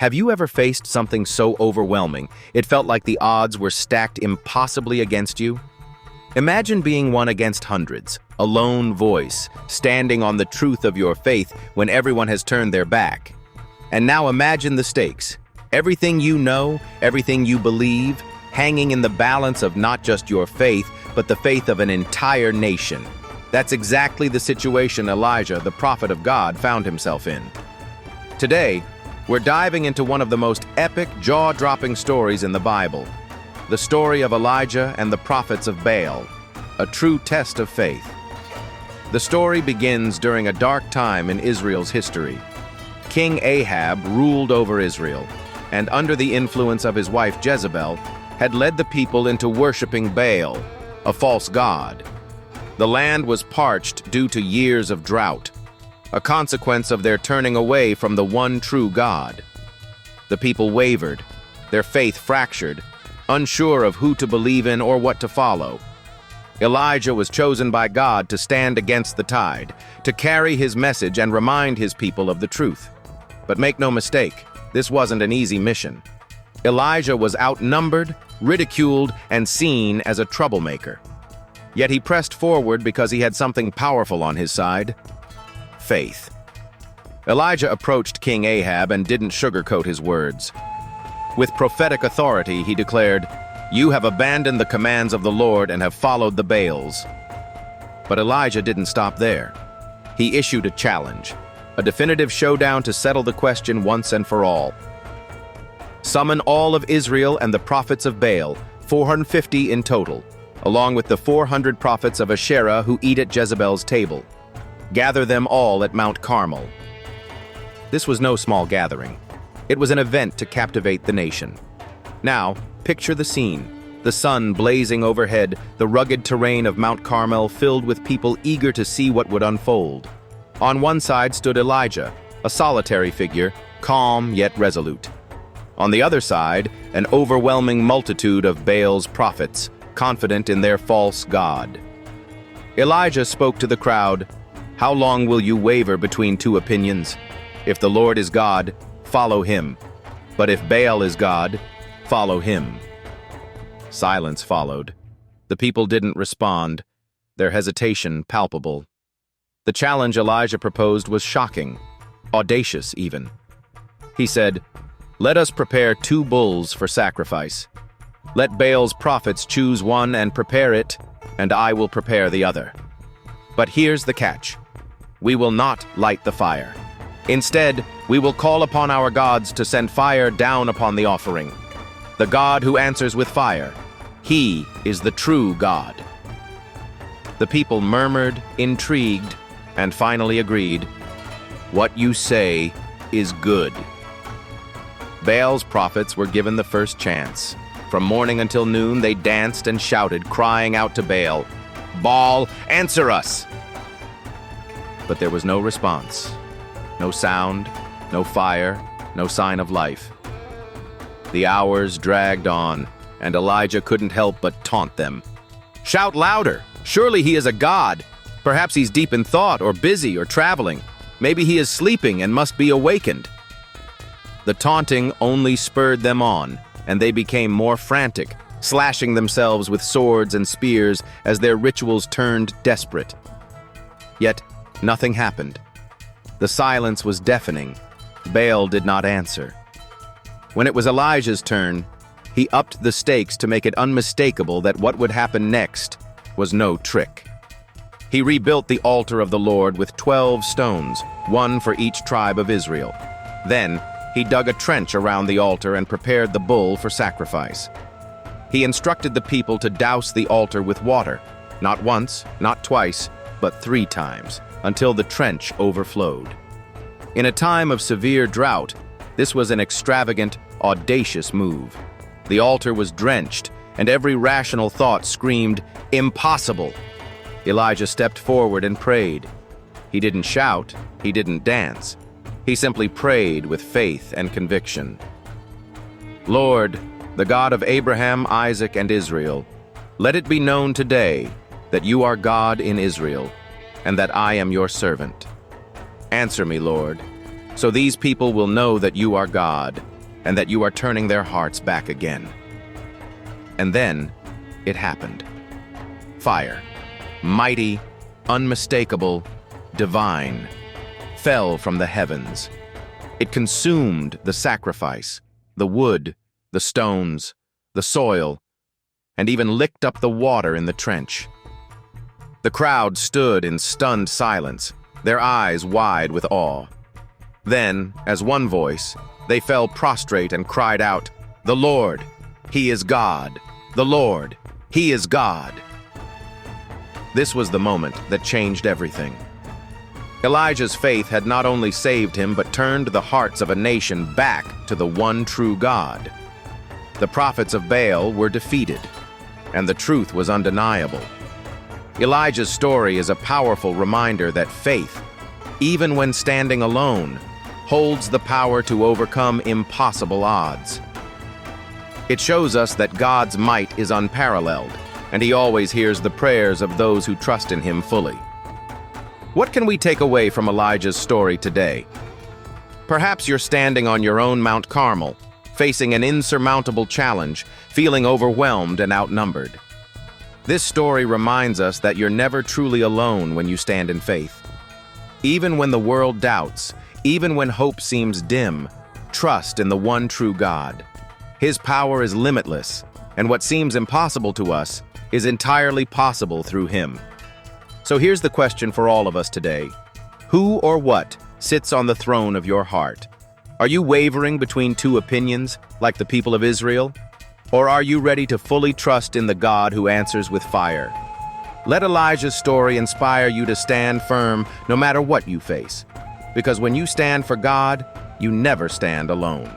Have you ever faced something so overwhelming it felt like the odds were stacked impossibly against you? Imagine being one against hundreds, a lone voice, standing on the truth of your faith when everyone has turned their back. And now imagine the stakes. Everything you know, everything you believe, hanging in the balance of not just your faith, but the faith of an entire nation. That's exactly the situation Elijah, the prophet of God, found himself in. Today, we're diving into one of the most epic, jaw-dropping stories in the Bible. The story of Elijah and the prophets of Baal, a true test of faith. The story begins during a dark time in Israel's history. King Ahab ruled over Israel, and under the influence of his wife Jezebel, had led the people into worshiping Baal, a false god. The land was parched due to years of drought, a consequence of their turning away from the one true God. The people wavered, their faith fractured, unsure of who to believe in or what to follow. Elijah was chosen by God to stand against the tide, to carry his message and remind his people of the truth. But make no mistake, this wasn't an easy mission. Elijah was outnumbered, ridiculed, and seen as a troublemaker. Yet he pressed forward because he had something powerful on his side: faith. Elijah approached King Ahab and didn't sugarcoat his words. With prophetic authority, he declared, "You have abandoned the commands of the Lord and have followed the Baals." But Elijah didn't stop there. He issued a challenge, a definitive showdown to settle the question once and for all. Summon all of Israel and the prophets of Baal, 450 in total, along with the 400 prophets of Asherah who eat at Jezebel's table. Gather them all at Mount Carmel. This was no small gathering. It was an event to captivate the nation. Now, picture the scene. The sun blazing overhead, the rugged terrain of Mount Carmel filled with people eager to see what would unfold. On one side stood Elijah, a solitary figure, calm yet resolute. On the other side, an overwhelming multitude of Baal's prophets, confident in their false god. Elijah spoke to the crowd, "How long will you waver between two opinions? If the Lord is God, follow him. But if Baal is God, follow him." Silence followed. The people didn't respond, their hesitation palpable. The challenge Elijah proposed was shocking, audacious even. He said, "Let us prepare 2 bulls for sacrifice. Let Baal's prophets choose one and prepare it, and I will prepare the other. But here's the catch. We will not light the fire. Instead, we will call upon our gods to send fire down upon the offering. The God who answers with fire, he is the true God." The people murmured, intrigued, and finally agreed, "What you say is good." Baal's prophets were given the first chance. From morning until noon, they danced and shouted, crying out to Baal, "Baal, answer us!" But there was no response. No sound, no fire, no sign of life. The hours dragged on, and Elijah couldn't help but taunt them. "Shout louder! Surely he is a god! Perhaps he's deep in thought, or busy, or traveling. Maybe he is sleeping and must be awakened." The taunting only spurred them on, and they became more frantic, slashing themselves with swords and spears as their rituals turned desperate. Yet, nothing happened. The silence was deafening. Baal did not answer. When it was Elijah's turn, he upped the stakes to make it unmistakable that what would happen next was no trick. He rebuilt the altar of the Lord with 12 stones, one for each tribe of Israel. Then, he dug a trench around the altar and prepared the bull for sacrifice. He instructed the people to douse the altar with water, not once, not twice, but 3 times, until the trench overflowed. In a time of severe drought, this was an extravagant, audacious move. The altar was drenched, and every rational thought screamed, "Impossible!" Elijah stepped forward and prayed. He didn't shout, he didn't dance. He simply prayed with faith and conviction. "Lord, the God of Abraham, Isaac, and Israel, let it be known today that you are God in Israel, and that I am your servant. Answer me, Lord, so these people will know that you are God, and that you are turning their hearts back again. And then, it happened. Fire, mighty, unmistakable, divine, fell from the heavens. It consumed the sacrifice, the wood, the stones, the soil, and even licked up the water in the trench. The crowd stood in stunned silence, their eyes wide with awe. Then, as one voice, they fell prostrate and cried out, "The Lord, He is God! The Lord, He is God!" This was the moment that changed everything. Elijah's faith had not only saved him, but turned the hearts of a nation back to the one true God. The prophets of Baal were defeated, and the truth was undeniable. Elijah's story is a powerful reminder that faith, even when standing alone, holds the power to overcome impossible odds. It shows us that God's might is unparalleled, and He always hears the prayers of those who trust in Him fully. What can we take away from Elijah's story today? Perhaps you're standing on your own Mount Carmel, facing an insurmountable challenge, feeling overwhelmed and outnumbered. This story reminds us that you're never truly alone when you stand in faith. Even when the world doubts, even when hope seems dim, trust in the one true God. His power is limitless, and what seems impossible to us is entirely possible through Him. So here's the question for all of us today. Who or what sits on the throne of your heart? Are you wavering between two opinions, like the people of Israel? Or are you ready to fully trust in the God who answers with fire? Let Elijah's story inspire you to stand firm no matter what you face. Because when you stand for God, you never stand alone.